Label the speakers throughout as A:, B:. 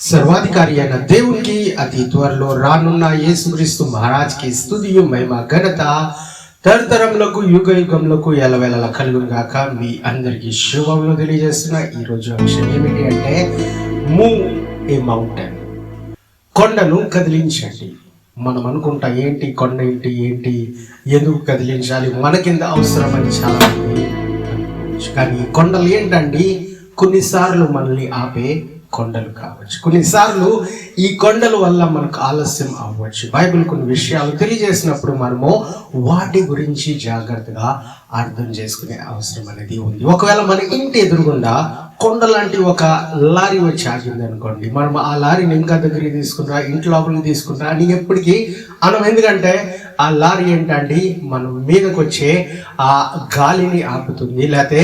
A: సర్వాధికారి అయిన దేవునికి అతి త్వరలో రానున్న యేసుక్రీస్తు మహారాజ్కి స్తుతియు మహిమ ఘనత తరతరములకు యుగ యుగములకు ఎల్లవేళలా కలుగును గాక. మీ అందరికీ శుభములు తెలియజేస్తున్న ఈరోజు అంశం ఏమిటి అంటే మూవ్ ఏ మౌంటైన్, కొండను కదిలించండి. మనం అనుకుంటా ఏంటి కొండ ఏంటి ఏంటి ఎందుకు కదిలించాలి, మనకింత అవసరం అని చాలా మంది అనుకోవచ్చు. కానీ కొండలు ఏంటండి, కొన్నిసార్లు మనల్ని ఆపే కొండలు కావచ్చు. కొన్నిసార్లు ఈ కొండల వల్ల మనకు ఆలస్యం అవ్వచ్చు. బైబిల్ కొన్ని విషయాలు తెలియజేసినప్పుడు మనము వాటి గురించి జాగ్రత్తగా అర్థం చేసుకునే అవసరం అనేది ఉంది. ఒకవేళ మన ఇంటి ఎదురుగుండా కొండ లాంటి ఒక లారీ వచ్చి ఆగింది అనుకోండి, మనం ఆ లారీని ఇంకా దగ్గరికి తీసుకుంటా ఇంటి లోపలికి తీసుకుంటా అని ఎప్పటికీ మనం, ఎందుకంటే ఆ లారీ ఏంటండి మనం మీదకి వచ్చే ఆ గాలిని ఆపుతుంది, లేకపోతే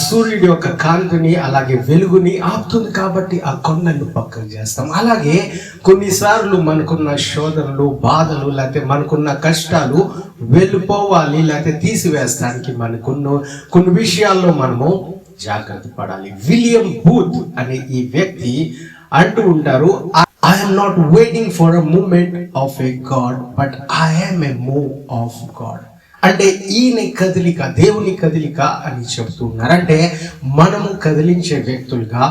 A: సూర్యుడి యొక్క కాంతిని అలాగే వెలుగుని ఆపుతుంది. కాబట్టి ఆ కొండను పక్కన చేస్తాం. అలాగే కొన్నిసార్లు మనకున్న శోధనలు, బాధలు, లేకపోతే మనకున్న కష్టాలు వెళ్ళిపోవాలి లేకపోతే తీసివేస్తానికి మనకున్న కొన్ని విషయాల్లో మనము జాగ్రత్త పడాలి. విలియం బూత్ అనే ఈ వ్యక్తి అంటూ ఉంటారు, I am not waiting for a movement of a God, but I am a move of God. అంటే ఈయన కదిలిక దేవుని కదిలిక అని చెబుతూ ఉన్నారు. అంటే మనము కదిలించే వ్యక్తులుగా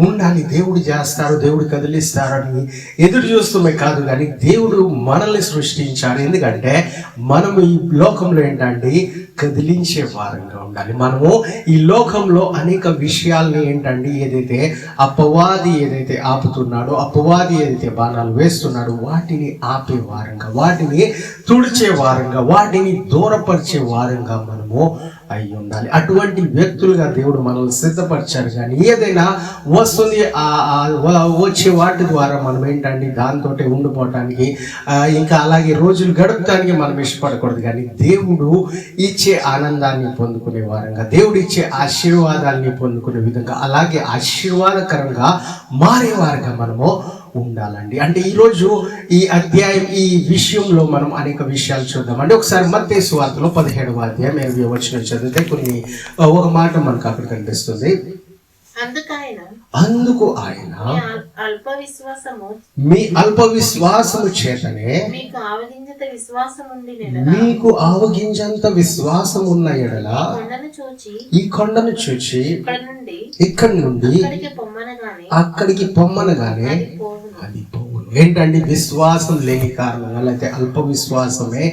A: ఉండాలి. దేవుడు చేస్తారు, దేవుడు కదిలిస్తారని ఎదురు చూస్తుమే కాదు, కానీ దేవుడు మనల్ని సృష్టించాడు. ఎందుకంటే మనము ఈ లోకంలో ఏంటంటే కదిలించే వారంగా ఉండాలి. మనము ఈ లోకంలో అనేక విషయాల్ని ఏంటండి, ఏదైతే అపవాది ఏదైతే ఆపుతున్నాడో, అపవాది ఏదైతే బాణాలు వేస్తున్నాడో వాటిని ఆపే వారంగా, వాటిని తుడిచే వారంగా, వాటిని దూరపరిచే వారంగా మనము అయి ఉండాలి. అటువంటి వ్యక్తులుగా దేవుడు మనల్ని సిద్ధపరిచారు. కానీ ఏదైనా వస్తుంది వచ్చే వాటి ద్వారా మనం ఏంటంటే దాంతో ఉండిపోవటానికి ఇంకా అలాగే రోజులు గడపడానికి మనం ఇష్టపడకూడదు. కానీ దేవుడు ఇచ్చే ఆనందాన్ని పొందుకునే వారంగా, దేవుడు ఇచ్చే ఆశీర్వాదాన్ని పొందుకునే విధంగా, అలాగే ఆశీర్వాదకరంగా మారేవారుగా మనము ఉండాలండి. అంటే ఈరోజు ఈ అధ్యాయం ఈ విషయంలో మనం అనేక విషయాలు చూద్దాం. అంటే ఒకసారి మత్తయి సువార్తలో 17వ అధ్యాయం 8వ వచనం చదివితే ఒక మాట మనకు అక్కడ కనిపిస్తుంది. అందుకు ఆయన మీ అల్ప విశ్వాసము చేతనే మీకు ఆవగింజంత విశ్వాసం ఉన్న ఎడల ఈ కొండను చూచి ఇక్కడి నుండి అక్కడికి పొమ్మనగానే అది పోవును. ఏంటండి, విశ్వాసం లేని కారణంగా లేకపోతే అల్ప విశ్వాసమే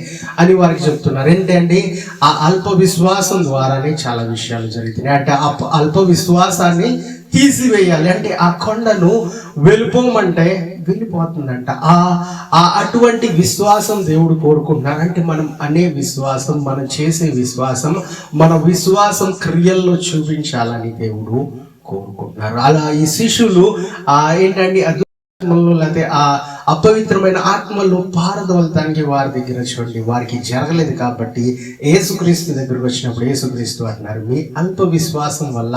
A: అని వారికి చెప్తున్నారు. ఏంటండి, ఆ అల్ప విశ్వాసం ద్వారానే చాలా విషయాలు జరుగుతున్నాయి. అంటే అల్ప విశ్వాసాన్ని తీసివేయాలి. అంటే ఆ కొండను వెళ్ళిపోమంటే వెళ్ళిపోతుందంట. అటువంటి విశ్వాసం దేవుడు కోరుకుంటున్నారు. అంటే మనం అనే విశ్వాసం, మనం చేసే విశ్వాసం, మన విశ్వాసం క్రియల్లో చూపించాలని దేవుడు కోరుకుంటున్నారు. అలా ఈ శిష్యులు ఏంటండి లేకపోతే ఆ అపవిత్రమైన ఆత్మలు పారదోలటానికి వారి దగ్గర చూడండి వారికి జరగలేదు. కాబట్టి యేసుక్రీస్తు దగ్గరకు వచ్చినప్పుడు యేసుక్రీస్తు అంటున్నారు, మీ అల్ప విశ్వాసం వల్ల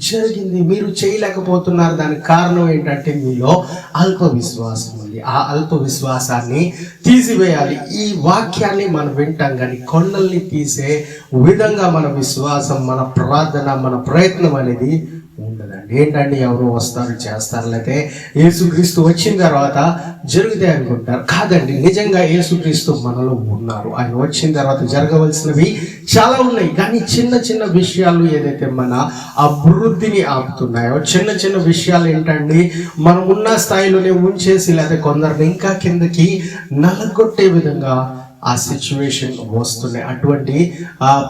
A: జరిగింది, మీరు చేయలేకపోతున్నారు. దానికి కారణం ఏంటంటే మీలో అల్ప విశ్వాసం ఉంది. ఆ అల్ప విశ్వాసాన్ని తీసివేయాలి. ఈ వాక్యాన్ని మనం వింటాం, కానీ కొండల్ని తీసే విధంగా మన విశ్వాసం, మన ప్రార్థన, మన ప్రయత్నం అనేది ఉండదండి. ఏంటండి, ఎవరు వస్తారు చేస్తారు, లేకపోతే యేసుక్రీస్తు వచ్చిన తర్వాత జరుగుతాయి అనుకుంటారు. కాదండి, నిజంగా యేసుక్రీస్తు మనలో ఉన్నారు. ఆయన వచ్చిన తర్వాత జరగవలసినవి చాలా ఉన్నాయి. కానీ చిన్న చిన్న విషయాలు ఏదైతే మన అభివృద్ధిని ఆపుతున్నాయో, చిన్న చిన్న విషయాలు ఏంటండి మనం ఉన్న స్థాయిలోనే ఉంచేసి లేకపోతే కొందరిని ఇంకా కిందకి నలగొట్టే విధంగా ఆ సిచ్యువేషన్ వస్తున్నాయి. అటువంటి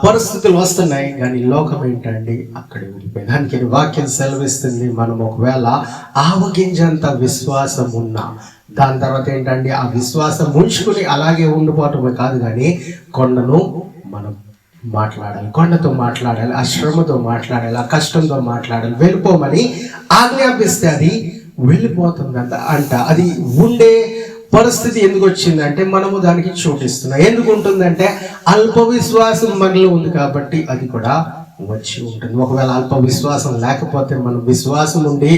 A: పరిస్థితులు వస్తున్నాయి. కానీ లోకం ఏంటండి అక్కడే ఉండిపోయింది. దానికి వాక్యం సెలవిస్తుంది, మనం ఒకవేళ ఆవగింజంత విశ్వాసం ఉన్నా, దాని తర్వాత ఏంటండి ఆ విశ్వాసం ఉంచుకుని అలాగే ఉండిపోవటమే కాదు, కానీ కొండను మనం మాట్లాడాలి, కొండతో మాట్లాడాలి, ఆ శ్రమతో మాట్లాడాలి, ఆ కష్టంతో మాట్లాడాలి, వెళ్ళిపోమని ఆజ్ఞాపిస్తే అది వెళ్ళిపోతుందంట. అది ఉండే పరిస్థితి ఎందుకు వచ్చిందంటే మనము దానికి చోటిస్తున్నాం. ఎందుకు ఉంటుందంటే అల్ప విశ్వాసం మనలో ఉంది కాబట్టి అది కూడా వచ్చి ఉంటుంది. ఒకవేళ అల్ప విశ్వాసం లేకపోతే, మనం విశ్వాసం ఉండి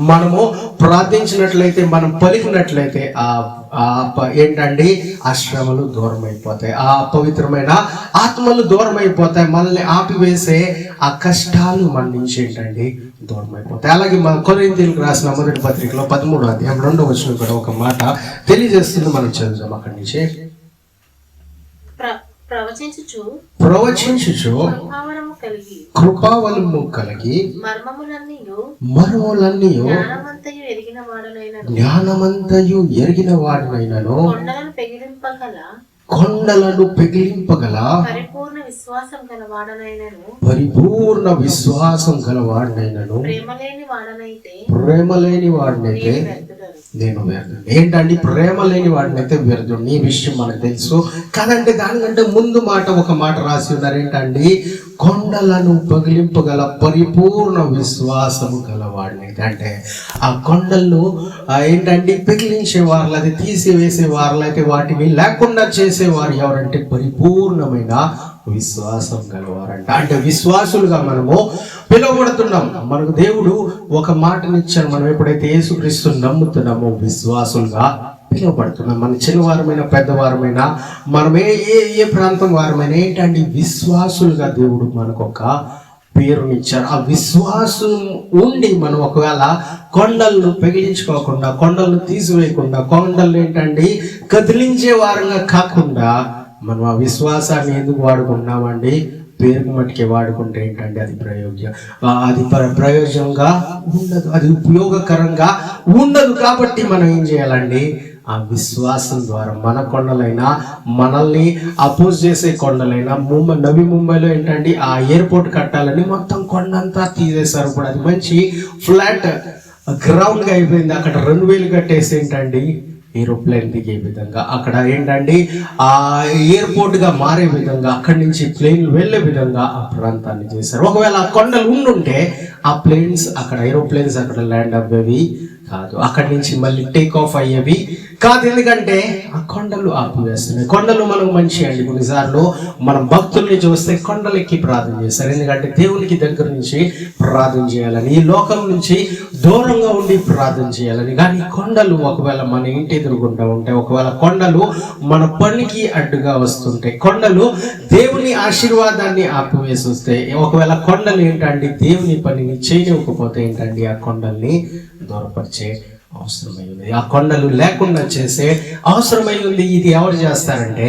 A: మనము ప్రార్థించినట్లయితే, మనం పలికినట్లయితే ఏంటండి ఆ శ్రమలు దూరం అయిపోతాయి, ఆ పవిత్రమైన ఆత్మలు దూరం అయిపోతాయి, మనల్ని ఆపివేసే ఆ కష్టాలు మన నుంచి ఏంటండి దూరం అయిపోతాయి. అలాగే మన కొరింథీయులకు రాసిన మొదటి పత్రికలో 13వ అధ్యాయం 2వ వచనం కూడా ఒక మాట తెలియజేస్తుంది. మనం చదువుదాం అక్కడి నుంచి. ప్రవచించుచు కృపావరము కలిగి మర్మములన్నీయు జ్ఞానమంతయు ఎరిగిన వాడినైనను కొండలను పెగిలింపగల పరిపూర్ణ విశ్వాసం గలవాడనైనను ప్రేమ లేని వాడినైతే నేను వ్యర్థుడు. ఏంటండి ప్రేమ లేని వాడినైతే వ్యర్థుడు. ఈ విషయం మనకు తెలుసు కాదంటే, దానికంటే ముందు ఒక మాట రాసి ఉన్నారు. ఏంటండి కొండలను పగిలింపగల పరిపూర్ణ విశ్వాసము గలవాడినైతే. అంటే ఆ కొండలను ఏంటండి పెగిలించే వారు, అది తీసివేసే వారు, అయితే వాటిని లేకుండా చేసేవారు ఎవరంటే పరిపూర్ణమైన విశ్వాసం గలవారంట. అంటే విశ్వాసులుగా మనము పిలువబడుతున్నాం. మనకు దేవుడు ఒక మాటనిచ్చారు. మనం ఎప్పుడైతే యేసుక్రీస్తుని నమ్ముతున్నామో విశ్వాసులుగా పిలువబడుతున్నాం. మన చిన్నవారమైన పెద్దవారమైనా, మనం ఏ ప్రాంతం వారమైనా ఏంటండి విశ్వాసులుగా దేవుడు మనకు ఒక పేరునిచ్చారు. ఆ విశ్వాసం ఉండి మనం ఒకవేళ కొండలను పెగిలించుకోకుండా, కొండలను తీసివేయకుండా, కొండలు ఏంటండి కదిలించే వారంగా కాకుండా మనం ఆ విశ్వాసాన్ని ఎందుకు వాడుకుంటున్నామండి? పేరుకు మట్టికి వాడుకుంటే ఏంటంటే అది ప్రయోజనంగా ఉండదు, అది ఉపయోగకరంగా ఉండదు. కాబట్టి మనం ఏం చేయాలండి? ఆ విశ్వాసం ద్వారా మన కొండలైనా, మనల్ని అపోజ్ చేసే కొండలైనా, నవి ముంబైలో ఏంటండి ఆ ఎయిర్పోర్ట్ కట్టాలని మొత్తం కొండంతా తీసేశారు. ఇప్పుడు అది మంచి ఫ్లాట్ గ్రౌండ్గా అయిపోయింది. అక్కడ రన్వేలు కట్టేసి ఏంటండి ఏరోప్లేన్ దిగే విధంగా, అక్కడ ఏంటండి ఆ ఎయిర్పోర్ట్ గా మారే విధంగా, అక్కడి నుంచి ప్లేన్లు వెళ్ళే విధంగా ఆ ప్రాంతాన్ని చేశారు. ఒకవేళ ఆ కొండలు ఉండుంటే ఆ ప్లేన్స్ అక్కడ, ఏరోప్లేన్స్ అక్కడ ల్యాండ్ అవ్వేవి కాదు, అక్కడి నుంచి మళ్ళీ టేక్ ఆఫ్ అయ్యేవి కాదు. ఎందుకంటే ఆ కొండలు ఆపివేస్తున్నాయి. కొండలు మనకు మంచి అండి. కొన్నిసార్లు మనం భక్తుల్ని చూస్తే కొండలెక్కి ప్రార్థన చేస్తారు. ఎందుకంటే దేవునికి దగ్గర నుంచి ప్రార్థన చేయాలని, ఈ లోకం నుంచి దూరంగా ఉండి ప్రార్థన చేయాలని. కానీ కొండలు ఒకవేళ మన ఇంటి ఎదురుగుంటా ఉంటే, ఒకవేళ కొండలు మన పనికి అడ్డుగా వస్తుంటే, కొండలు దేవుని ఆశీర్వాదాన్ని ఆపివేసి వస్తే, ఒకవేళ కొండలు ఏంటండి దేవుని పనిని చేయనివ్వకపోతే ఏంటండి ఆ కొండల్ని దూరపరిచే అవసరమై ఉంది. ఆ కొండలు లేకుండా చేసే అవసరమై ఉంది. ఇది ఎవరు చేస్తారంటే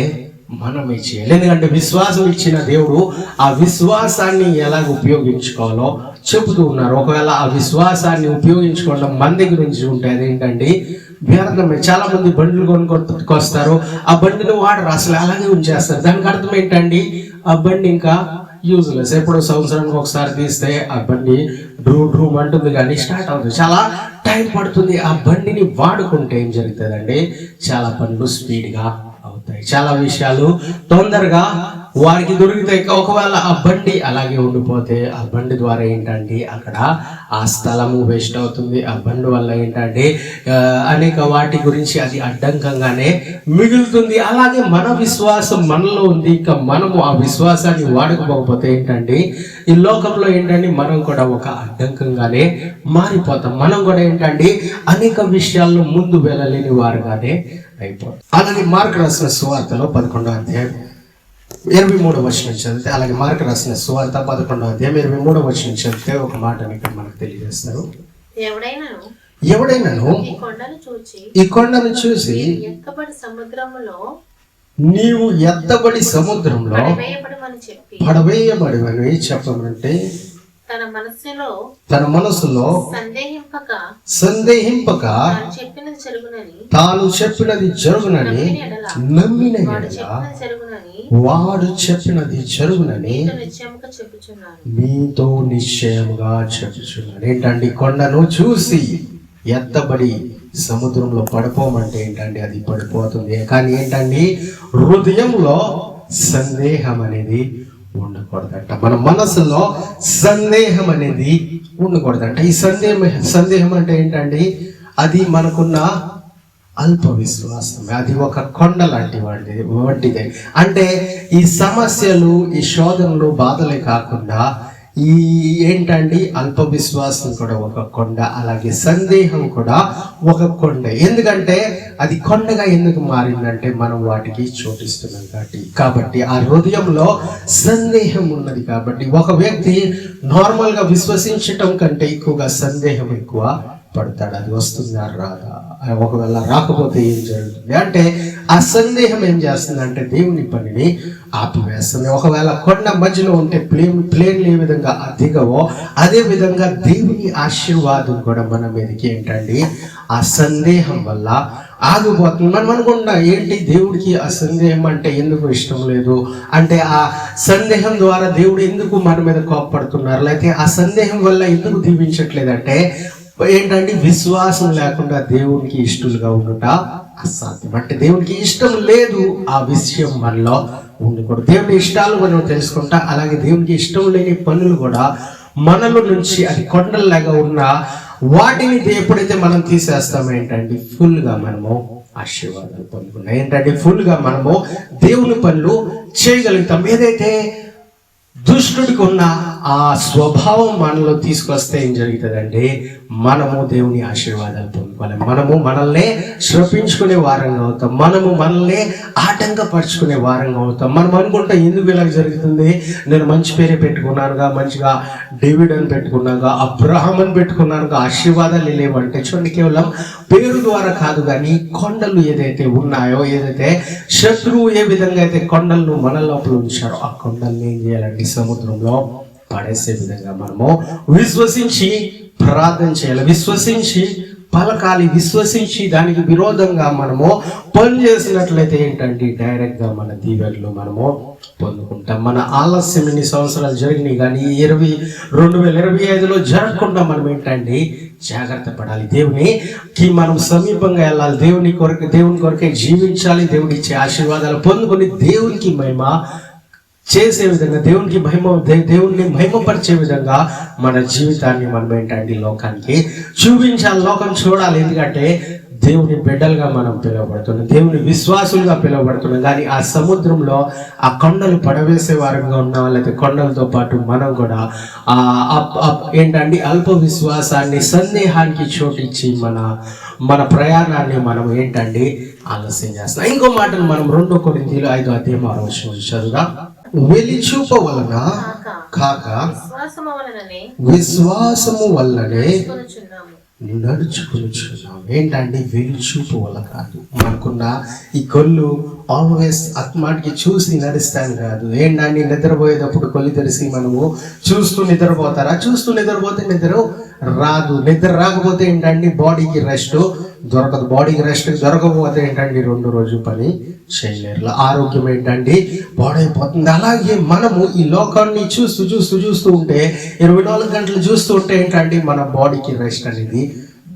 A: మనమే చేయాలి. ఎందుకంటే విశ్వాసం ఇచ్చిన దేవుడు ఆ విశ్వాసాన్ని ఎలాగ ఉపయోగించుకోవాలో చెబుతూ ఉన్నారు. ఒకవేళ ఆ విశ్వాసాన్ని ఉపయోగించుకోవడం మన దగ్గర నుంచి ఉంటే అదేంటండి వ్యర్థమే. చాలా మంది బండ్లు కొనుక్కొస్తారు, ఆ బండిని వాడరు, అసలు అలాగే ఉంచేస్తారు. దానికి అర్థం ఏంటండి? ఆ బండి ఇంకా యూజ్లెస్. ఎప్పుడో సంవత్సరానికి ఒకసారి తీస్తే ఆ బండి డ్రూమ్ అంటుంది కానీ స్టార్ట్ అవుతుంది, చాలా టైం పడుతుంది. ఆ బండిని వాడుకుంటే ఏం జరుగుతుందండి? చాలా పనులు స్పీడ్గా అవుతాయి, చాలా విషయాలు తొందరగా వారికి దొరుకుతాయి. ఒకవేళ ఆ బండి అలాగే ఉండిపోతే ఆ బండి ద్వారా ఏంటంటే అక్కడ ఆ స్థలము వేస్ట్ అవుతుంది. ఆ బండి వల్ల ఏంటంటే అనేక వాటి గురించి అది అడ్డంకంగానే మిగులుతుంది. అలాగే మన విశ్వాసం మనలో ఉంది. ఇక మనము ఆ విశ్వాసాన్ని వాడకపోతే ఏంటంటే ఈ లోకంలో ఏంటంటే మనం కూడా ఒక అడ్డంకంగానే మారిపోతాం. మనం కూడా ఏంటంటే అనేక విషయాల్లో ముందు వెళ్ళలేని వారుగానే అయిపోతాం. అలాగే మార్కు రాసిన సువార్తలో 11వ అధ్యాయం 23వ వచనం చదివితే, అలాగే మార్కు రాసిన సువార్త 11వ అధ్యాయం 23వ వచనం చదివితే ఒక మాటని ఇక్కడ మనకు తెలియజేస్తారు. ఎవడైనాను ఈ కొండను చూసి నీవు ఎత్తబడి సముద్రంలో పడవేయబడివని చెప్పమంటే తన మనసులో సందేహింపక తాను చెప్పినది జరుగునని నమ్మిన వాడు చెప్పినది జరుగునని మీతో నిశ్చయముగా చెప్పుచున్నాను. ఏంటండి? కొండను చూసి ఎత్తబడి సముద్రంలో పడిపోమంటే ఏంటండి? అది పడిపోతుంది. కానీ ఏంటండి? హృదయంలో సందేహం అనేది ఉండకూడదంట. మన మనసులో సందేహం అనేది ఉండకూడదంట. ఈ సందేహం అంటే ఏంటండి? అది మనకున్న అల్ప విశ్వాసమే. అది ఒక కొండ లాంటి వంటిదే. అంటే ఈ సమస్యలు, ఈ శోధనలు, బాధలే కాకుండా ఈ ఏంటండి అల్ప విశ్వాసం కూడా ఒక కొండ, అలాగే సందేహం కూడా ఒక కొండ. ఎందుకంటే అది కొండగా ఎందుకు మారిందంటే మనం వాటికి చోటిస్తున్నాం కాబట్టి ఆ హృదయంలో సందేహం ఉన్నది. కాబట్టి ఒక వ్యక్తి నార్మల్గా విశ్వసించటం కంటే ఎక్కువగా సందేహం ఎక్కువ పడతాడు. అది వస్తుందా రాదా, ఒకవేళ రాకపోతే ఏం జరుగుతుంది అంటే ఆ సందేహం ఏం చేస్తుందంటే దేవుని పనిని ఆపివేస్తుంది. ఒకవేళ కొండ మధ్యలో ఉంటే ప్లేన్లు ఏ విధంగా దిగవో అదే విధంగా దేవుని ఆశీర్వాదం కూడా మన మీదకి ఏంటండి ఆ సందేహం వల్ల ఆగిపోతుంది. మనం అనుకుంటా ఏంటి దేవుడికి ఆ సందేహం అంటే ఎందుకు ఇష్టం లేదు అంటే ఆ సందేహం ద్వారా దేవుడు ఎందుకు మన మీద కోపపడుతున్నారు, లేకపోతే ఆ సందేహం వల్ల ఎందుకు దీవించట్లేదంటే ఏంటంటే విశ్వాసం లేకుండా దేవునికి ఇష్టలుగా ఉండుట అసాధ్యం. అంటే దేవునికి ఇష్టం లేదు ఆ విషయం మనలో ఉండకూడదు. దేవుని ఇష్టాలు మనం తెలుసుకుంటా, అలాగే దేవునికి ఇష్టం లేని పనులు కూడా మనలో నుంచి అది కొండల్లాగా ఉన్న వాటిని ఎప్పుడైతే మనం తీసేస్తామో ఏంటంటే ఫుల్గా మనము ఆశీర్వాదాలు పొందుకున్నాం. ఏంటంటే ఫుల్గా మనము దేవుని పనులు చేయగలుగుతాం. ఏదైతే దుష్టుడికి ఉన్న ఆ స్వభావం మనలో తీసుకొస్తే ఏం జరుగుతుందంటే మనము దేవుని ఆశీర్వాదాలు పొందుకోవాలి. మనము మనల్ని శ్రపించుకునే వారంగా అవుతాం, మనము మనల్ని ఆటంకపరుచుకునే వారంగా అవుతాం. మనం అనుకుంటాం ఎందుకు ఇలా జరుగుతుంది, నేను మంచి పేరే పెట్టుకున్నానుగా, మంచిగా డేవిడ్ అని పెట్టుకున్నాగా, అబ్రహాం అని పెట్టుకున్నానుగా, ఆశీర్వాదాలు లేవంటే చూడండి కేవలం పేరు ద్వారా కాదు, కానీ కొండలు ఏదైతే ఉన్నాయో, ఏదైతే శత్రువు ఏ విధంగా అయితే కొండలను మన లోపల ఉంచారో ఆ కొండల్ని ఏం చేయాలంటే సముద్రంలో పడేసే విధంగా మనము విశ్వసించి ప్రార్థన చేయాలి, విశ్వసించి పలకాలి, విశ్వసించి దానికి విరోధంగా మనము పని చేసినట్లయితే ఏంటంటే డైరెక్ట్గా మన దీవెనలు మనము పొందుకుంటాం. మన ఆలస్యం ఇన్ని సంవత్సరాలు జరిగినాయి కానీ 2025లో జరగకుండా మనం ఏంటంటే జాగ్రత్త పడాలి. దేవునికి మనం సమీపంగా వెళ్ళాలి, దేవుని కొరకే జీవించాలి, దేవుని ఇచ్చే ఆశీర్వాదాలు పొందుకొని దేవునికి మహిమ చేసే విధంగా, దేవుణ్ణి మహిమపరిచే విధంగా మన జీవితాన్ని మనం ఏంటంటే లోకానికి చూపించాలి, లోకం చూడాలి. ఎందుకంటే దేవుని బిడ్డలుగా మనం పిలువబడుతున్నాం, దేవుని విశ్వాసులుగా పిలువబడుతున్నాం. కానీ ఆ సముద్రంలో ఆ కొండలు పడవేసే వారంగా ఉన్నాం, లేకపోతే కొండలతో పాటు మనం కూడా ఏంటంటే అల్ప విశ్వాసాన్ని, సందేహానికి చోటిచ్చి మన ప్రయాణాన్ని మనం ఏంటంటే ఆలస్యం చేస్తాం. ఇంకో మాటను మనం 2 కొరింథీయులు 5:6 చదువుగా, వెలిచూప వలన కాక విశ్వాసము వల్లనే నడుచుకున్నాం. ఏంటంటే వెలిచూపు వల్ల కాదు, మనకున్న ఈ కళ్ళు ఆల్వేస్ అత్మాటికి చూసి నడుస్తాను కాదు. ఏంటంటే నిద్రపోయేటప్పుడు కళ్ళు తెరిసి మనము చూస్తూ నిద్రపోతారా, చూస్తూ నిద్రపోతే నిద్ర రాదు, నిద్ర రాకపోతే ఏంటంటే బాడీకి రెస్ట్ దొరకదు, బాడీకి రెస్ట్ దొరకకపోతే ఏంటంటే 2 రోజులు పని చేయలేరు, ఆరోగ్యం ఏంటంటే పాడైపోతుంది. అలాగే మనము ఈ లోకాన్ని చూస్తూ ఉంటే 24 గంటలు చూస్తూ ఉంటే ఏంటంటే మన బాడీకి రెస్ట్ అనేది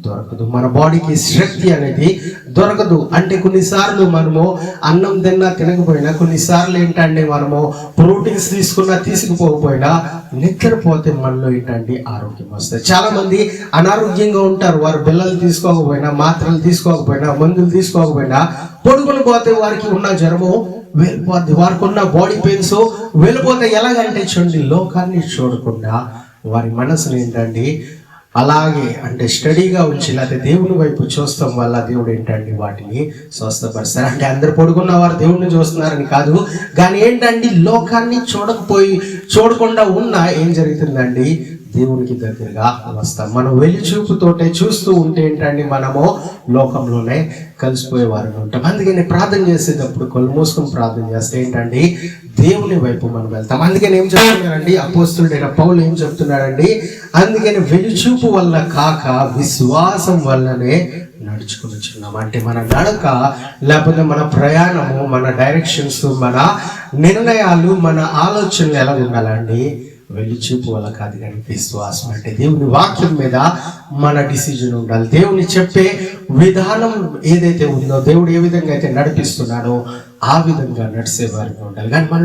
A: దొరకదు, మన బాడీకి శక్తి అనేది దొరకదు. అంటే కొన్నిసార్లు మనము అన్నం తినకపోయినా, కొన్నిసార్లు ఏంటంటే మనము ప్రోటీన్స్ తీసుకుపోకపోయినా నిద్రపోతే మనలో ఏంటంటే ఆరోగ్యం వస్తుంది. చాలా మంది అనారోగ్యంగా ఉంటారు, వారు బిళ్ళలు తీసుకోకపోయినా, మాత్రలు తీసుకోకపోయినా, మందులు తీసుకోకపోయినా పడుకుని పోతే వారికి ఉన్న జ్వరము వెళ్ళిపోద్ది, వారికి ఉన్న బాడీ పెయిన్స్ వెళ్ళిపోతే. ఎలాగంటే చూడండి, లోకాన్ని చూడకుండా వారి మనసును ఏంటంటే అలాగే అంటే స్టడీగా ఉంచి, లేకపోతే దేవుని వైపు చూస్తాం వల్ల దేవుడు ఏంటంటే వాటిని స్వస్థపరుస్తారు. అంటే అందరు పడుకున్న వారు దేవుడిని చూస్తున్నారని కాదు, కానీ ఏంటంటే లోకాన్ని చూడకుండా ఉన్నా ఏం జరుగుతుందండి, దేవునికి దగ్గరగా వస్తాం. మనం వెలిచూపుతోటే చూస్తూ ఉంటే ఏంటంటే మనము లోకంలోనే కలిసిపోయేవారు ఉంటాం. అందుకని ప్రార్థన చేసేటప్పుడు కళ్ళు మూసుకొని ప్రార్థన చేస్తే ఏంటంటే దేవుని వైపు మనం వెళ్తాం. అందుకని ఏం చెప్తున్నాడండి అపోస్తలుడైన పౌలు, ఏం చెప్తున్నాడండి, అందుకని వెలిచూపు వల్ల కాక విశ్వాసం వల్లనే నడుచుకునిచున్నాం. అంటే మన నడక, లేకపోతే మన ప్రయాణము, మన డైరెక్షన్స్, మన నిర్ణయాలు, మన ఆలోచనలు ఎలా ఉండాలండి, వెలిచూపు వల్ల కాదు కానీ విశ్వాసం. అంటే దేవుని వాక్యం మీద మన డిసిజన్ ఉండాలి. దేవుని చెప్పే విధానం ఏదైతే ఉందో, దేవుడు ఏ విధంగా అయితే నడిపిస్తున్నాడో ఆ విధంగా నడిచే వారికి ఉండాలి. కానీ మన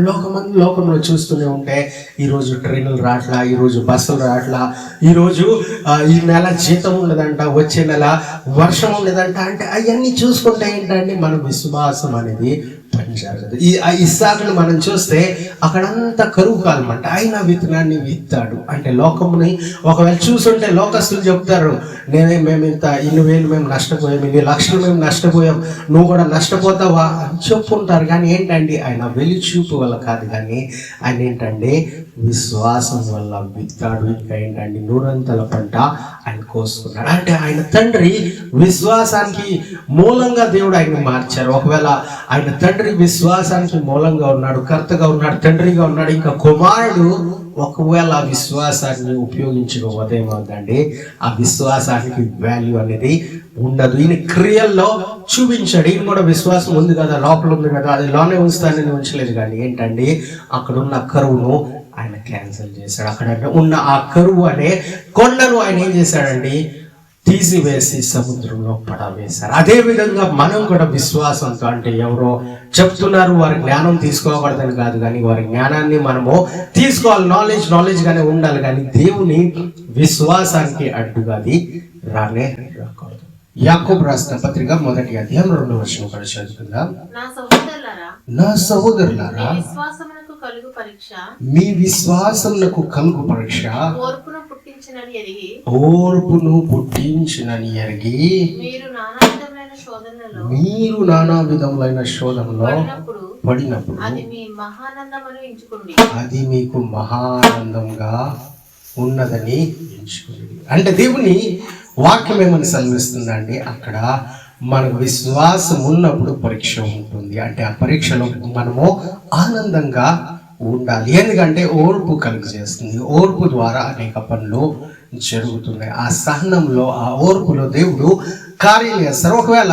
A: లోకంలో చూస్తూనే ఉంటే ఈరోజు ట్రైన్లు రావట్లా, ఈరోజు బస్సులు రావట్లా, ఈరోజు ఈ నెల జీతం ఉండదంట, వచ్చే నెల వర్షం ఉండదంట. అంటే అవన్నీ చూసుకుంటే ఏంటంటే మన విశ్వాసం అనేది పని జరగదు. ఈ ఇస్సాకుని మనం చూస్తే అక్కడంతా కరువు కాలం అంట. ఆయన విత్తనాన్ని విత్తాడు. అంటే లోకముని ఒకవేళ చూస్తుంటే లోకస్తులు చెప్తారు, మేము ఇంత 2,000 మేము నష్టపోయాం, 2 లక్షలు మేము నష్టపోయాం, నువ్వు కూడా నష్టపోతావా అని చెప్పుకుంటారు. కానీ ఏంటండి, ఆయన వెలిచూపు వల్ల కాదు, కానీ ఆయన ఏంటంటే విశ్వాసం వల్ల విత్తాడు. ఇంకా ఏంటంటే 100 పంట ఆయన కోసుకున్నాడు. అంటే ఆయన తండ్రి విశ్వాసానికి మూలంగా దేవుడు ఆయన మార్చారు. ఒకవేళ ఆయన తండ్రి విశ్వాసానికి మూలంగా ఉన్నాడు, కర్తగా ఉన్నాడు, తండ్రిగా ఉన్నాడు, ఇంకా కుమారుడు ఒకవేళ ఆ విశ్వాసాన్ని ఉపయోగించుకోకపోతే ఏమవుతుందండి, ఆ విశ్వాసానికి వాల్యూ అనేది ఉండదు. ఈయన క్రియల్లో చూపించాడు. ఈయన కూడా విశ్వాసం ఉంది కదా, లోపల ఉంది కదా, అది లోనే ఉంచుతానని ఉంచలేదు. కానీ ఏంటండి, అక్కడ ఉన్న కరువును ఆయన క్యాన్సిల్ చేశాడు. అక్కడ ఉన్న ఆ కరువు అనే కొండను ఆయన ఏం చేశాడండి, తీసివేసి సముద్రంలో పడవేశారు. అదే విధంగా మనం కూడా విశ్వాసంతో, అంటే ఎవరో చెప్తున్నారు వారి జ్ఞానం తీసుకోకూడదని కాదు, కానీ వారి జ్ఞానాన్ని మనము తీసుకోవాలి. నాలెడ్జ్ గానే ఉండాలి, కానీ దేవుని విశ్వాసానికి అడ్డుగా అది రాకూడదు. యాకోబు రాసిన పత్రిక 1వ అధ్యాయం 2వ వచనం కూడా చదువుకుందాం. నా సహోదరులారా, మీ విశ్వాసమునకు కలుగు పరీక్ష ఓర్పును పుట్టించినని ఎరిగి మీరు నానా విధములైన శోధనలో పడినప్పుడు అది మీకు మహానందంగా ఉన్నదని ఎంచుకోండి. అంటే దేవుని వాక్యం ఏమని సెలవిస్తుందండి, అక్కడ మనకు విశ్వాసం ఉన్నప్పుడు పరీక్ష ఉంటుంది. అంటే ఆ పరీక్షలో మనము ఆనందంగా ఉండాలి. ఎందుకంటే ఓర్పు కలుగజేస్తుంది. ఓర్పు ద్వారా అనేక పనులు జరుగుతున్నాయి. ఆ సహనంలో, ఆ ఓర్పులో దేవుడు కార్యాలు చేస్తారు. ఒకవేళ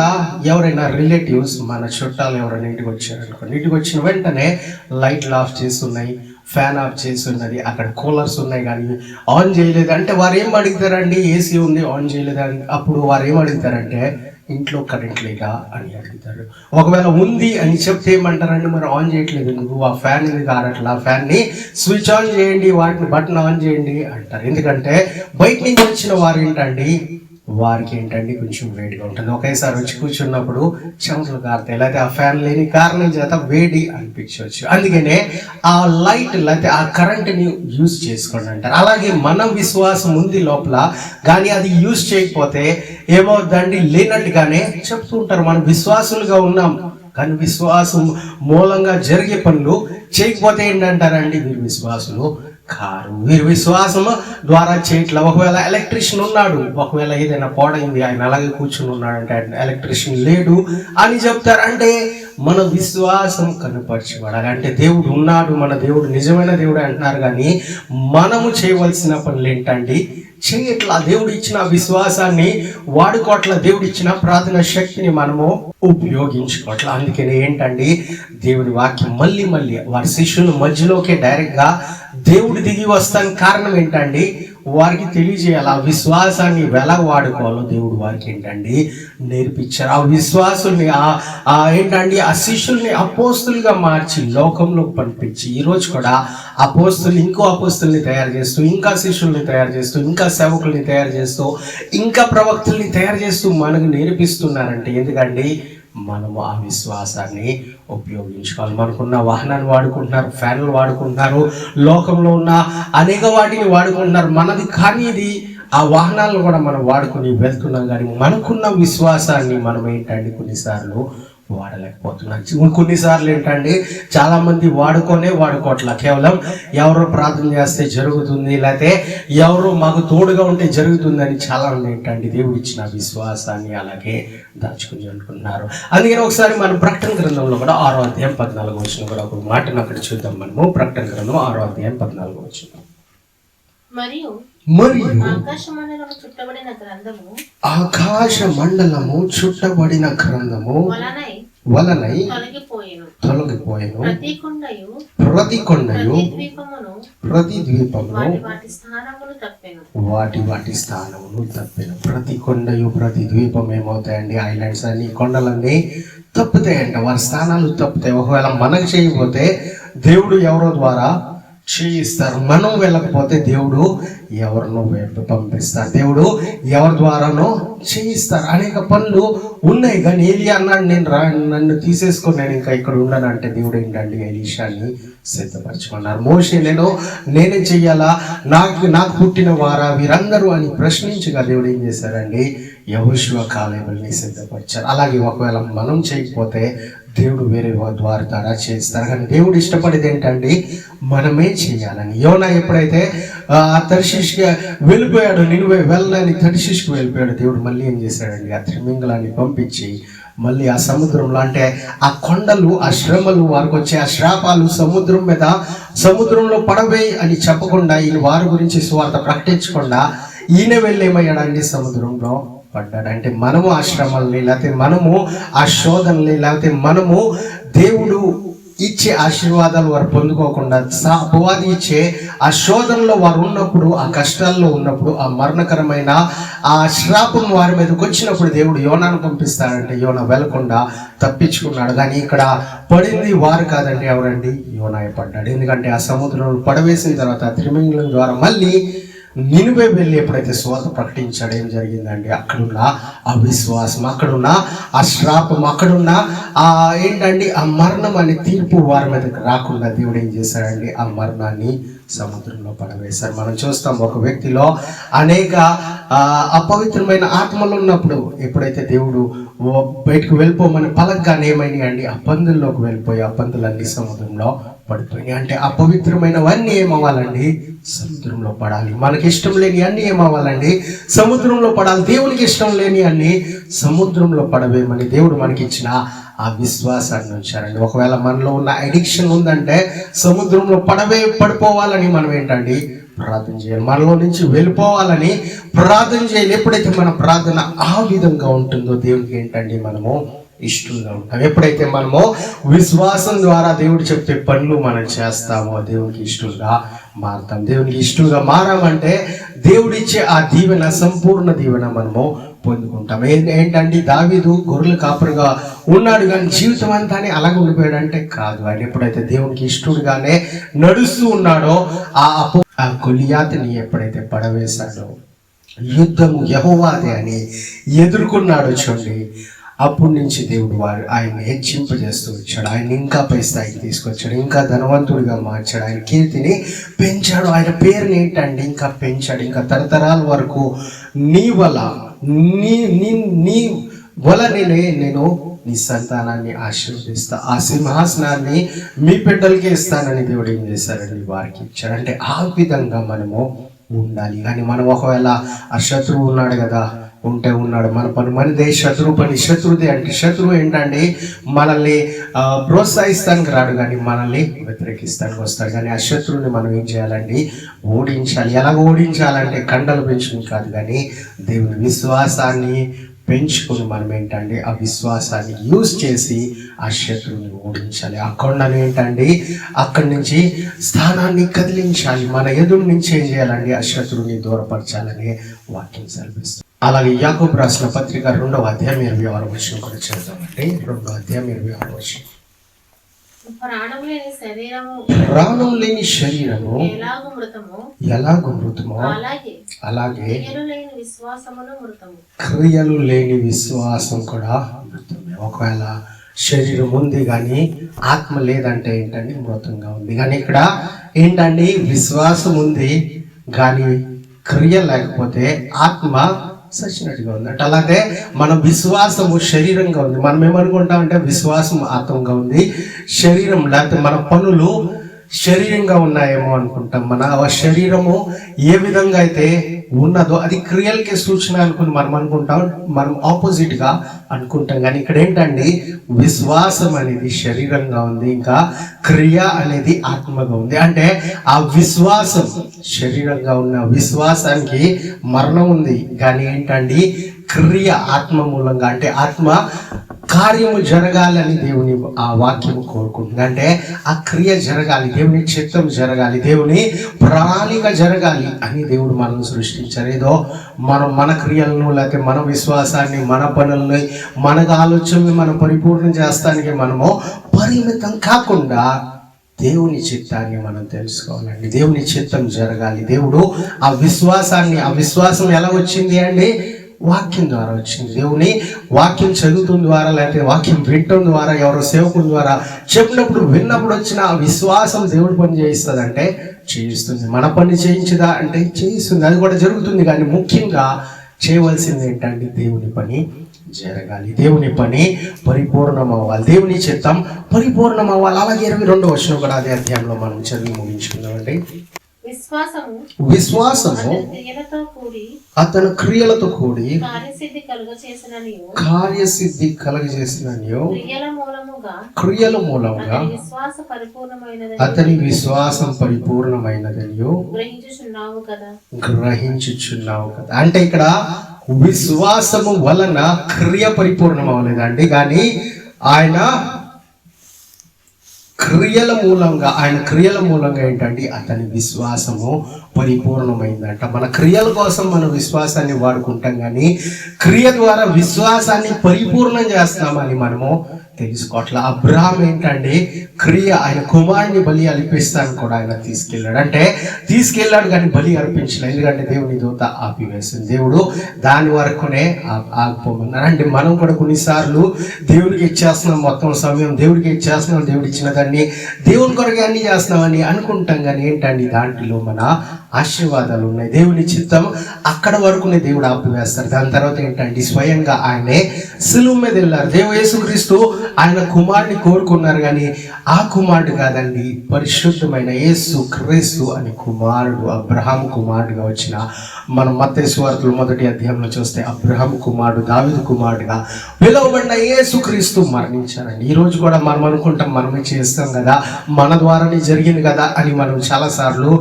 A: ఎవరైనా రిలేటివ్స్, మన చుట్టాలు ఎవరైనా ఇంటికి వచ్చారనుకోండి, ఇంటికి వచ్చిన వెంటనే లైట్లు ఆఫ్ చేసి ఉన్నాయి, ఫ్యాన్ ఆఫ్ చేసి ఉన్నది, అక్కడ కూలర్స్ ఉన్నాయి కానీ ఆన్ చేయలేదు అంటే వారు ఏం అడుగుతారండి, ఏసీ ఉంది ఆన్ చేయలేదు అని. అప్పుడు వారు ఏం అడుగుతారంటే, ఇంట్లో కరెంట్ లేదా అని అడుగుతారు. ఒకవేళ ఉంది అని చెప్తే ఏమంటారండి, మరి ఆన్ చేయట్లేదు నువ్వు, ఆ ఫ్యాన్ ఇది కారట్లా, ఆ ఫ్యాన్ని స్విచ్ ఆన్ చేయండి, వాటిని బటన్ ఆన్ చేయండి అంటారు. ఎందుకంటే బయట నుంచి వచ్చిన వారు ఏంటండి, వారికి ఏంటండి కొంచెం వేడిగా ఉంటుంది. ఒకేసారి వచ్చి కూర్చున్నప్పుడు చెమటలు కారుతాయి, లేకపోతే ఆ ఫ్యాన్ లేని కారణం చేత వేడి అనిపించవచ్చు. అందుకనే ఆ లైట్ లేకపోతే ఆ కరెంట్ని యూజ్ చేసుకోండి అంటారు. అలాగే మన విశ్వాసం ఉంది లోపల, కానీ అది యూజ్ చేయకపోతే ఏమవుతుందండి, లేనట్టుగానే చెప్తూ ఉంటారు. మనం విశ్వాసులుగా ఉన్నాం, కానీ విశ్వాసం మూలంగా జరిగే పనులు చేయకపోతే ఏంటంటారండి, వీరు విశ్వాసులు కారు, వీరు విశ్వాసము ద్వారా చేయట్లా. ఒకవేళ ఎలక్ట్రీషియన్ ఉన్నాడు, ఒకవేళ ఏదైనా పాడైంది, ఆయన అలాగే కూర్చుని ఉన్నాడంటే ఎలక్ట్రీషియన్ లేడు అని చెప్తారు. అంటే మన విశ్వాసం కనపరచబడాలి. అంటే దేవుడు ఉన్నాడు, మన దేవుడు నిజమైన దేవుడు అంటున్నారు, కానీ మనము చేయవలసిన పనులు ఏంటండి, చేయట్లా. దేవుడు ఇచ్చిన విశ్వాసాన్ని వాడుకోవట్ల, దేవుడు ఇచ్చిన ప్రార్థన శక్తిని మనము ఉపయోగించుకోవట్ల. అందుకని ఏంటండి, దేవుని వాక్యం మళ్ళీ వారి శిష్యుల మధ్యలోకే డైరెక్ట్గా దేవుడు దిగి వస్తానికి కారణం ఏంటండి, వారికి తెలియజేయాలి. ఆ విశ్వాసాన్ని ఎలా వాడుకోవాలో దేవుడు వారికి ఏంటండి నేర్పించారు. ఆ విశ్వాసుల్ని ఏంటండి, ఆ శిష్యుల్ని అపోస్తులుగా మార్చి లోకంలో పంపించి, ఈరోజు కూడా అపోస్తులు ఇంకో అపోస్తుల్ని తయారు చేస్తూ, ఇంకా శిష్యుల్ని తయారు చేస్తూ, ఇంకా సేవకుల్ని తయారు చేస్తూ, ఇంకా ప్రవక్తల్ని తయారు చేస్తూ మనకు నేర్పిస్తున్నారంటే ఎందుకండి, మనము ఆ విశ్వాసాన్ని ఉపయోగించుకోవాలి. మనకున్న వాహనాన్ని వాడుకుంటున్నారు, ఫ్యాన్లు వాడుకుంటున్నారు, లోకంలో ఉన్న అనేక వాటిని వాడుకుంటున్నారు. మనది కానీ ఇది ఆ వాహనాలను కూడా మనం వాడుకుని వెళ్తున్నాం, కానీ మనకున్న విశ్వాసాన్ని మనం ఏంటంటే కొన్నిసార్లు వాడలేకపోతున్నాం. కొన్నిసార్లు ఏంటంటే చాలా మంది వాడుకోవట్లా. కేవలం ఎవరో ప్రార్థన చేస్తే జరుగుతుంది, లేకపోతే ఎవరో మాకు తోడుగా ఉంటే జరుగుతుంది అని చాలా మంది ఏంటంటే దేవుడు ఇచ్చిన విశ్వాసాన్ని అలాగే దాచుకుని అనుకుంటున్నారు. అందుకని ఒకసారి మనం ప్రకటన గ్రంథంలో కూడా 6వ అధ్యాయం 14వ వచనం కూడా ఒక మాటను అక్కడ చూద్దాం. మనము ప్రకటన గ్రంథం 6వ అధ్యాయం 14వ వచనం. మరియు ఆకాశ మండలము చుట్టబడిన గ్రంథము వలనై తొలగిపోయెను, ప్రతి కొండయు ప్రతి ద్వీపమును వాటి స్థానమును తప్పెను. ప్రతి కొండయు ప్రతి ద్వీపం ఏమవుతాయండి, ఐలాండ్స్ అన్ని కొండలన్నీ తప్పుతాయంట, వారి స్థానాలు తప్పుతాయి. ఒకవేళ మనకు చేయకపోతే దేవుడు ఎవరో ద్వారా చేయిస్తారు. మనం వెళ్ళకపోతే దేవుడు ఎవరినో పంపిస్తారు, దేవుడు ఎవరి ద్వారానో చేయిస్తారు. అనేక పనులు ఉన్నాయి. కానీ ఏలియా అన్నాడు, నన్ను తీసేసుకొని నేను ఇంకా ఇక్కడ ఉండను అంటే దేవుడు ఏంటండి ఎలీషాని సిద్ధపరచమన్నారు. మోషే నేనే చెయ్యాలా, నాకు పుట్టిన వారా వీరందరూ అని ప్రశ్నించగా దేవుడు ఏం చేశారండి, యెహోషువ కాలేబుల్ని సిద్ధపరిచారు. అలాగే ఒకవేళ మనం చేయకపోతే దేవుడు వేరే వారి ద్వారా చేస్తారు. కానీ దేవుడు ఇష్టపడేది ఏంటండి, మనమే చేయాలని. యోనా ఎప్పుడైతే తర్షీష్కి వెళ్ళిపోయాడు, నినువే వెళ్ళని తర్షీష్కి వెళ్ళిపోయాడు, దేవుడు మళ్ళీ ఏం చేశాడండి, ఆ త్రిమింగళాన్ని పంపించి మళ్ళీ ఆ సముద్రంలో, అంటే ఆ కొండలు, ఆ శ్రమలు, వారికి వచ్చే ఆ శ్రాపాలు సముద్రంలో పడవే అని చెప్పకుండా, ఈయన వారి గురించి సువార్త ప్రకటించకుండా ఈయన వెళ్ళేమయ్యాడండి, సముద్రంలో పడ్డాడు. అంటే మనము ఆ శ్రమల్ని, లేకపోతే మనము ఆ శోధనల్ని, లేకపోతే మనము దేవుడు ఇచ్చే ఆశీర్వాదాలు వారు పొందుకోకుండా, అపవాది ఇచ్చే ఆ శోధనలో వారు ఉన్నప్పుడు, ఆ కష్టాల్లో ఉన్నప్పుడు, ఆ మరణకరమైన ఆ శ్రాపం వారి మీదకి వచ్చినప్పుడు దేవుడు యోనాను పంపిస్తాడంటే యోనా వెళ్లకుండా తప్పించుకున్నాడు. కానీ ఇక్కడ పడింది వారు కాదండి, ఎవరండి, యోనాయ పడ్డాడు. ఎందుకంటే ఆ సముద్రంలో పడవేసిన తర్వాత త్రిమింగళం ద్వారా మళ్ళీ నినువే వెళ్ళి ఎప్పుడైతే సువార్త ప్రకటించాడు, ఏం జరిగిందండి, అక్కడున్న ఆ విశ్వాసం, అక్కడున్న ఆ శ్రాపం, అక్కడున్న ఆ ఏంటండి ఆ మరణం అనే తీర్పు వారి మీదకి రాకుండా దేవుడు ఏం చేశాడండి, ఆ మరణాన్ని సముద్రంలో పడవేశారు. మనం చూస్తాం ఒక వ్యక్తిలో అనేక అపవిత్రమైన ఆత్మలు ఉన్నప్పుడు ఎప్పుడైతే దేవుడు బయటకు వెళ్ళిపోమని పలకగానే ఏమైనాయి అండి, ఆ పందుల్లోకి వెళ్ళిపోయి ఆ పందులన్నీ సముద్రంలో పడిపోయినాయి. అంటే అపవిత్రమైనవన్నీ ఏమవ్వాలండి, సముద్రంలో పడాలి. మనకి ఇష్టం లేని అన్నీ ఏమవ్వాలండి, సముద్రంలో పడాలి. దేవునికి ఇష్టం లేని అన్ని సముద్రంలో పడవేమని దేవుడు మనకి ఇచ్చిన ఆ విశ్వాసాన్ని ఉంచారండి. ఒకవేళ మనలో ఉన్న అడిక్షన్ ఉందంటే సముద్రంలో పడిపోవాలని మనం ఏంటండి ప్రార్థన చేయాలి. మనలో నుంచి వెళ్ళిపోవాలని ప్రార్థన చేయాలి. ఎప్పుడైతే మన ప్రార్థన ఆ విధంగా ఉంటుందో దేవునికి ఏంటండి మనము ఇష్టంగా ఉంటాం. ఎప్పుడైతే మనము విశ్వాసం ద్వారా దేవుడు చెప్పే పనులు మనం చేస్తామో దేవునికి ఇష్టంగా మారుతాం. దేవునికి ఇష్టంగా మారామంటే దేవుడిచ్చే ఆ దీవెన, సంపూర్ణ దీవెన మనము పొందుకుంటాం. ఏంటండి, దావీదు గొర్రెల కాపరిగా ఉన్నాడు కానీ జీవితం అంతానే అలాగే ఉండిపోయాడు అంటే కాదు. ఆయన ఎప్పుడైతే దేవునికి ఇష్టడుగానే నడుస్తూ ఉన్నాడో ఆ గొలియాతుని ఎప్పుడైతే పడవేశాడో, యుద్ధము యెహోవాదే అని ఎదుర్కొన్నాడో చూడండి, అప్పటి నుంచి దేవుడు ఆయన్ని హెచ్చింపజేస్తూ వచ్చాడు. ఆయన ఇంకా పై స్థాయికి తీసుకొచ్చాడు, ఇంకా ధనవంతుడిగా మార్చాడు, ఆయన కీర్తిని పెంచాడు, ఆయన పేరుని ఏంటండి ఇంకా పెంచాడు. ఇంకా తరతరాల వరకు నీ వలనే నేను నీ సంతానాన్ని ఆశీర్వదిస్తా, ఆ సింహాసనాన్ని మీ బిడ్డలకే ఇస్తానని దేవుడు ఏం చేశారండి, వారికి ఇచ్చాడు. అంటే ఆ విధంగా మనము ఉండాలి. కానీ మనం ఒకవేళ ఆ శత్రువు ఉన్నాడు కదా, ఉన్నాడు మన పని మనదే, శత్రువుదే. అంటే శత్రువు ఏంటండి, మనల్ని ప్రోత్సహిస్తానికి రాడు కానీ మనల్ని వ్యతిరేకిస్తానికి వస్తాడు. కానీ ఆ శత్రువుని మనం ఏం చేయాలండి, ఓడించాలి. ఎలాగ ఓడించాలంటే కండలు పెంచుకుని కాదు, కానీ దేవుని విశ్వాసాన్ని పెంచుకొని మనం ఏంటండి ఆ విశ్వాసాన్ని యూజ్ చేసి ఆ శత్రువుని ఓడించాలి. ఆ కొండను ఏంటండి అక్కడి నుంచి స్థానాన్ని కదిలించాలి. మన ఎదురు నుంచి ఏం చేయాలండి, ఆ శత్రువుని దూరపరచాలని వాక్యం సెలవిస్తుంది. అలాగే యాకోబు రాసిన పత్రిక 2వ అధ్యాయం 26వ వచనం కూడా చదువుతామండి. 2వ అధ్యాయం 26వ వచనం. ప్రాణం లేని శరీరము ఎలాగో మృతమో అలాగే క్రియలు లేని విశ్వాసం కూడా మృతమే. ఒకవేళ శరీరం ఉంది కానీ ఆత్మ లేదంటే ఏంటండి, మృతంగా ఉంది. కానీ ఇక్కడ ఏంటండి, విశ్వాసం ఉంది కానీ క్రియ లేకపోతే ఆత్మ సచ్చినట్టుగా ఉంది. అంటే అలాగే మన విశ్వాసము శరీరంగా ఉంది. మనం ఏమనుకుంటామంటే విశ్వాసం ఆత్మగా ఉంది, శరీరం లేకపోతే మన పనులు శరీరంగా ఉన్నాయేమో అనుకుంటాం. మన శరీరము ఏ విధంగా అయితే ఉన్నదో అది క్రియలకి సూచన అనుకుని మనం అనుకుంటాం, మనం ఆపోజిట్ గా అనుకుంటాం. కానీ ఇక్కడ ఏంటండి, విశ్వాసం అనేది శరీరంగా ఉంది, ఇంకా క్రియ అనేది ఆత్మగా ఉంది. అంటే ఆ విశ్వాసం శరీరంగా ఉన్న విశ్వాసానికి మరణం ఉంది, కానీ ఏంటండి క్రియ ఆత్మ మూలంగా, అంటే ఆత్మ కార్యము జరగాలని దేవుని ఆ వాక్యము కోరుకుంటుంది. అంటే ఆ క్రియ జరగాలి, దేవుని చిత్తం జరగాలి, దేవుని ప్రణాళిక జరగాలి అని దేవుడు మనం సృష్టించారు. ఏదో మన క్రియలను లేకపోతే మన విశ్వాసాన్ని, మన పనుల్ని, మన ఆలోచనని మనం పరిపూర్ణం చేస్తానికి మనము పరిమితం కాకుండా దేవుని చిత్తాన్ని మనం తెలుసుకోవాలండి. దేవుని చిత్తం జరగాలి. దేవుడు ఆ విశ్వాసం ఎలా వచ్చింది అండి? వాక్యం ద్వారా వచ్చింది. దేవుని వాక్యం చదువుతున్న ద్వారా, లేకపోతే వాక్యం వినటం ద్వారా, ఎవరో సేవకుల ద్వారా చెప్పినప్పుడు విన్నప్పుడు వచ్చిన ఆ విశ్వాసం దేవుడి పని చేయిస్తుంది అంటే చేయిస్తుంది. మన పని చేయించదా అంటే చేయిస్తుంది. అది కూడా జరుగుతుంది. కానీ ముఖ్యంగా చేయవలసింది ఏంటంటే దేవుని పని జరగాలి. దేవుని పని పరిపూర్ణం అవ్వాలి. దేవుని చిత్తం పరిపూర్ణం అవ్వాలి. అలాగే 22వ వచనం కూడా అదే అధ్యాయంలో మనం చదివి ముగించుకుందామండి. విశ్వాసము అతను క్రియలతో కూడి కార్యసిద్ధి కలుగజేసిననియు క్రియల మూలముగా అతని విశ్వాసం పరిపూర్ణమైనదనియు గ్రహించుచున్నావు కదా. అంటే ఇక్కడ విశ్వాసము వలన క్రియ పరిపూర్ణం అవ్వలేదండి, కానీ ఆయన క్రియల మూలంగా ఏంటంటే అతని విశ్వాసము పరిపూర్ణమైందంట. మన క్రియల కోసం మనం విశ్వాసాన్ని వాడుకుంటాం, కానీ క్రియ ద్వారా విశ్వాసాన్ని పరిపూర్ణం చేస్తున్నామని మనము తెలుసుకోవట్లే. అబ్రహాం ఏంటండి క్రియ, ఆయన కుమారుని బలి అర్పిస్తాను కూడా ఆయన తీసుకెళ్ళాడు కానీ బలి అర్పించలేదు. ఎందుకంటే దేవుని దూత ఆపివేసింది. దేవుడు దాని వరకునే ఆగిపోమన్నారు. అంటే మనం కూడా కొన్నిసార్లు దేవుడికి ఇచ్చేస్తున్నాం, మొత్తం సమయం దేవుడికి ఇచ్చేస్తున్నాం, దేవుడు ఇచ్చిన దాన్ని దేవుని కొరకు అన్ని చేస్తున్నామని అనుకుంటాం, కానీ ఏంటండి దాంట్లో మన ఆశీర్వాదాలు ఉన్నాయి. దేవుని చిత్తం అక్కడ వరకునే దేవుడు ఆపివేస్తారు. దాని తర్వాత ఏంటంటే స్వయంగా ఆయనే సిలువ మీద వెళ్ళారు. యేసుక్రీస్తు ఆయన కుమారుని కోరుకున్నారు, కానీ ఆ కుమారుడు కాదండి, పరిశుద్ధమైన యేసుక్రీస్తు అనే కుమారుడు, అబ్రహాం కుమారుడుగా వచ్చిన మనం మత్తయి సువార్తలు 1వ అధ్యాయంలో చూస్తే అబ్రహాం కుమారుడు, దావీదు కుమారుడుగా పిలువబడిన యేసుక్రీస్తు మరణించారండి. ఈ రోజు కూడా మనం అనుకుంటాం మనమే చేస్తాం కదా, మన ద్వారానే జరిగింది కదా అని మనం చాలాసార్లు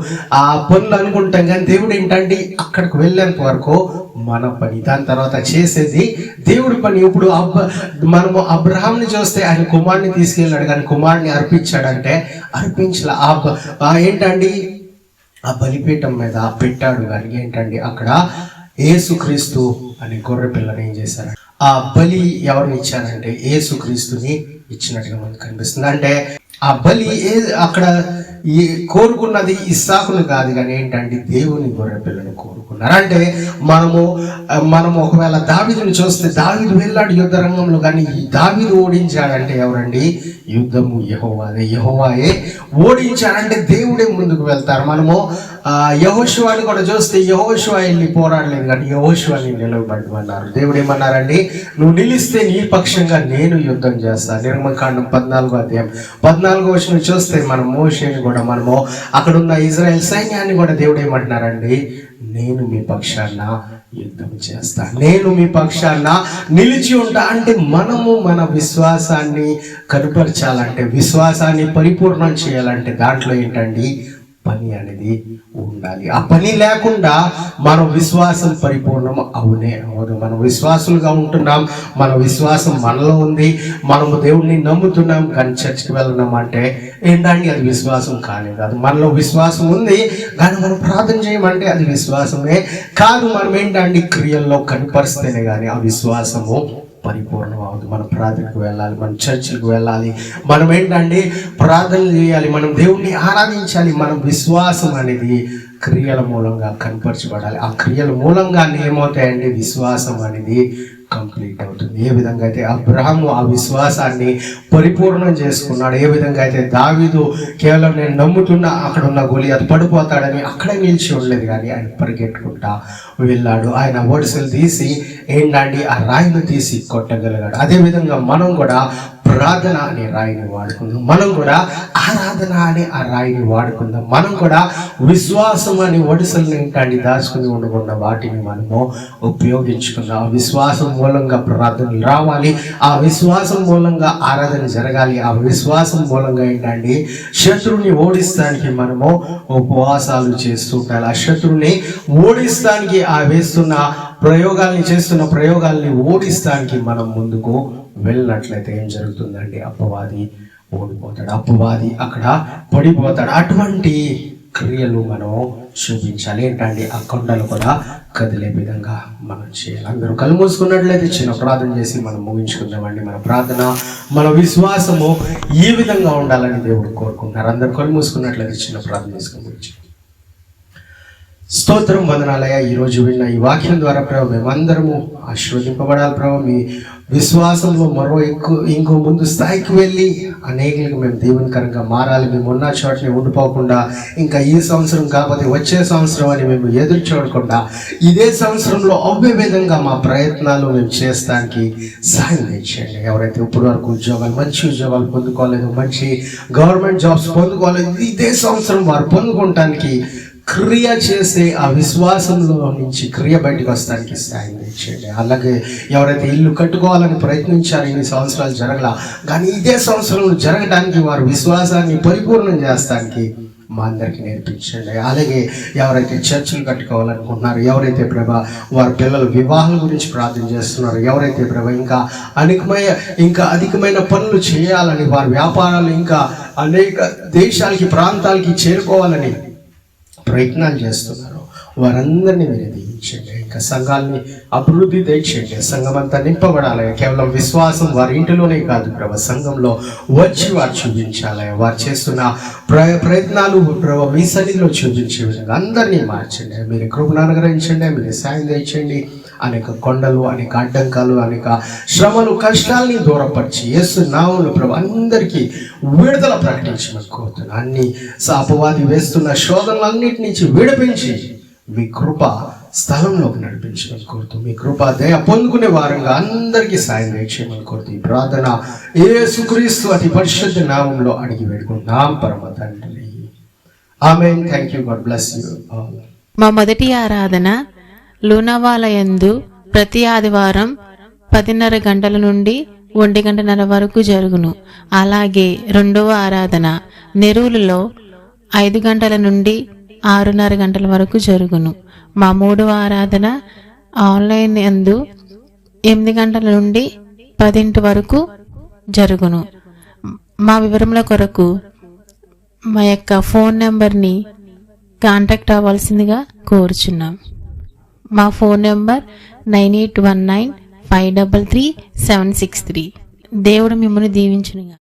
A: ఆ పనులు అనుకుంటాం, కానీ దేవుడు ఏంటంటే అక్కడికి వెళ్ళేంత వరకు మన పని, దాని తర్వాత చేసేది దేవుడి పని. ఇప్పుడు మనము అబ్రహాంని చూస్తే ఆయన కుమారుని తీసుకెళ్ళాడు, కానీ కుమారుని అర్పించాడంటే అర్పించలే. ఏంటండి ఆ బలిపీఠం మీద పెట్టాడు, కానీ ఏంటండి అక్కడ యేసుక్రీస్తు అనే గొర్రె పిల్లని ఏం చేశారు? ఆ బలి ఎవరిని ఇచ్చారంటే యేసుక్రీస్తుని ఇచ్చినట్టుగా మనకు కనిపిస్తుంది. అంటే ఆ బలి అక్కడ కోరుకున్నది ఇస్సాకును కాదు, కానీ ఏంటంటే దేవుని గొర్రె పిల్లని కోరుకున్నారు. అంటే మనము ఒకవేళ దావీదుని చూస్తే దావీదు వెళ్ళాడు యుద్ధ రంగంలో, కానీ దావీదు ఓడించాడంటే ఎవరండి? యుద్ధము యెహోవాయే ఓడించాడంటే దేవుడే ముందుకు వెళ్తారు. మనము యెహోషువని కూడా చూస్తే యెహోషువ వెళ్ళి పోరాడలేదు, కానీ యెహోషువని నిలబడమన్నారు. దేవుడు ఏమన్నారండి? నువ్వు నిలిస్తే నీ పక్షంగా నేను యుద్ధం చేస్తాను. నిర్గమకాండం 14వ అధ్యాయం 14వ వచనం చూస్తే మనం మోషేని కూడా మనము అక్కడున్న ఇజ్రాయెల్ సైన్యాన్ని కూడా దేవుడు ఏమంటున్నారండి? నేను మీ పక్షాన యుద్ధం చేస్తా, నేను మీ పక్షాన నిలిచి ఉంటా. అంటే మనము మన విశ్వాసాన్ని కనుపరచాలంటే, విశ్వాసాన్ని పరిపూర్ణం చేయాలంటే దాంట్లో ఏంటండి పని అనేది ఉండాలి. ఆ పని లేకుండా మన విశ్వాసం పరిపూర్ణం అవ్వదు. మనం విశ్వాసులుగా ఉంటున్నాం, మన విశ్వాసం మనలో ఉంది, మనము దేవుడిని నమ్ముతున్నాం, కానీ చర్చికి వెళ్ళడం అంటే ఏంటండి అది విశ్వాసం కాలేదు. అది మనలో విశ్వాసం ఉంది, కానీ మనం ప్రార్థన చేయమంటే అది విశ్వాసమే కాదు. మనం ఏంటండి క్రియల్లో కనిపరిస్తేనే కానీ ఆ విశ్వాసము పరిపూర్ణం అవ్వదు. మనం ప్రార్థనకు వెళ్ళాలి, మనం చర్చికి వెళ్ళాలి, మనం ఏంటంటే ప్రార్థన చేయాలి, మనం దేవుణ్ణి ఆరాధించాలి. మన విశ్వాసం అనేది క్రియల మూలంగా కనపరచబడాలి. ఆ క్రియల మూలంగానే ఏమవుతాయండి? విశ్వాసం అనేది కంప్లీట్ అవుతుంది. ఏ విధంగా అయితే అబ్రహాము ఆ విశ్వాసాన్ని పరిపూర్ణం చేసుకున్నాడు, ఏ విధంగా అయితే దావీదు కేవలం నేను నమ్ముతున్నా అక్కడ ఉన్న గొలియాతు పడిపోతాడని అక్కడే నిలిచి ఉండలేదు, కానీ ఆయన పరిగెట్టుకుంటా వెళ్ళాడు. ఆయన ఒడిసెలు తీసి ఏంటండి ఆ రాయిని తీసి కొట్టగలిగాడు. అదేవిధంగా మనం కూడా ప్రార్థన అనే రాయిని వాడుకుందాం, మనం కూడా ఆరాధన అనే ఆ రాయిని వాడుకుందాం, మనం కూడా విశ్వాసం అనే ఒడిసెలను ఏంటండి దాచుకుని ఉండకుండా వాటిని మనము ఉపయోగించుకుందాం. ఆ విశ్వాసం మూలంగా ప్రార్థనలు రావాలి, ఆ విశ్వాసం మూలంగా ఆరాధన జరగాలి, ఆ విశ్వాసం మూలంగా ఏంటండి శత్రువుని ఓడిస్తానికి మనము ఉపవాసాలు చేస్తూ ఉండాలి. ఆ శత్రువుని ఓడిస్తానికి ఆ చేస్తున్న ప్రయోగాల్ని ఓడిస్తానికి మనం ముందుకు వెళ్ళినట్లయితే ఏం జరుగుతుందండి? అపవాది ఓడిపోతాడు, అపవాది అక్కడ పడిపోతాడు. అటువంటి క్రియలు మనం చూపించాలి. ఏంటంటే ఆ కొండలు కూడా కదిలే విధంగా మనం చేయాలి. అందరూ కళ్ళు మూసుకున్నట్లయితే చిన్న ప్రార్థన చేసి మనం ముగించుకుందామండి. మన ప్రార్థన, మన విశ్వాసము ఈ విధంగా ఉండాలని దేవుడు కోరుకుంటున్నారు. అందరూ కళ్ళు మూసుకున్నట్లయితే చిన్న ప్రార్థన చేసుకుని ముగించు. స్తోత్రం, వందనాలయ. ఈరోజు విన్న ఈ వాక్యం ద్వారా ప్రభు మేమందరము ఆశీర్వదింపబడాలి ప్రభు. మీ విశ్వాసంలో ఇంకో ముందు స్థాయికి వెళ్ళి అనేకులకు మేము దీవెనకరంగా మారాలి. మేము ఉన్న చోటని ఉండిపోకుండా ఇంకా ఈ సంవత్సరం కాకపోతే వచ్చే సంవత్సరం అని మేము ఎదురు చూడకుండా ఇదే సంవత్సరంలో అవే విధంగా మా ప్రయత్నాలు మేము చేస్తానికి సాయం తెచ్చండి. ఎవరైతే ఇప్పుడు వరకు మంచి ఉద్యోగాలు పొందుకోలేదు, మంచి గవర్నమెంట్ జాబ్స్ పొందుకోలేదు, ఇదే సంవత్సరం వారు పొందుకోవటానికి క్రియ చేసే ఆ విశ్వాసంలో నుంచి క్రియ బయటకు వస్తానికి సాయం తెచ్చండి. అలాగే ఎవరైతే ఇల్లు కట్టుకోవాలని ప్రయత్నించారు, ఇన్ని సంవత్సరాలు జరగల, కానీ ఇదే సంవత్సరంలో జరగడానికి వారు విశ్వాసాన్ని పరిపూర్ణం చేస్తానికి మా అందరికీ నేర్పించండి. అలాగే ఎవరైతే చర్చిలు కట్టుకోవాలనుకుంటున్నారు, ఎవరైతే ప్రభా వారి పిల్లల వివాహాల గురించి ప్రార్థన చేస్తున్నారు, ఎవరైతే ప్రభా ఇంకా అధికమైన పనులు చేయాలని, వారి వ్యాపారాలు ఇంకా అనేక దేశాలకి ప్రాంతాలకి చేరుకోవాలని ప్రయత్నాలు చేస్తున్నారు, వారందరినీ మీరు దీవించండి. ఇంకా సంఘాలని అభివృద్ధి తెచ్చండి. సంఘం అంతా నింపబడాలి. కేవలం విశ్వాసం వారి ఇంటిలోనే కాదు ప్రభా, సంఘంలో వచ్చి వారు చూపించాలి. వారు చేస్తున్న ప్రయత్నాలు ప్రభా మీ సన్నిధిలో చూపించే విధంగా అందరినీ మార్చండి. మీరు కృపను అనుగ్రహించండి, మీరు సాయం తెచ్చండి. అనేక కొండలు, అనేక అడ్డంకాలు, అనేక శ్రమలు, కష్టాలని దూరపరిచి యేసు నామములో ప్రభు అందరికీ విడుదల ప్రకటించమని కోరుతున్నాను. అన్ని అపవాది వేస్తున్న శోధనలన్నిటి నుంచి విడిపించి మీ కృప స్థలంలోకి నడిపించమని కోరుతూ, మీ కృప దయ పొందుకునే వారంగా అందరికీ సాయం చేయమని కోరుతూ ఈ ప్రార్థన యేసుక్రీస్తు అతి పరిశుద్ధ నామంలో అడిగి వేడుకుంటున్నాం పరమ తండ్రి. Amen. Thank you. God bless you all.
B: మా మొదటి ఆరాధన లూనావాలయందు ప్రతి ఆదివారం 10:30 గంటల నుండి 1 గంటన్నర వరకు జరుగును. అలాగే రెండవ ఆరాధన నెరూలులో 5 గంటల నుండి 6:30 గంటల వరకు జరుగును. మా మూడవ ఆరాధన ఆన్లైన్ యందు 8 గంటల నుండి 10 వరకు జరుగును. మా వివరముల కొరకు మా యొక్క ఫోన్ నెంబర్ని కాంటాక్ట్ అవ్వాల్సిందిగా కోరుచున్నాం. మా ఫోన్ నెంబర్ 9819533763. దేవుడు మిమ్మల్ని దీవించునుగా.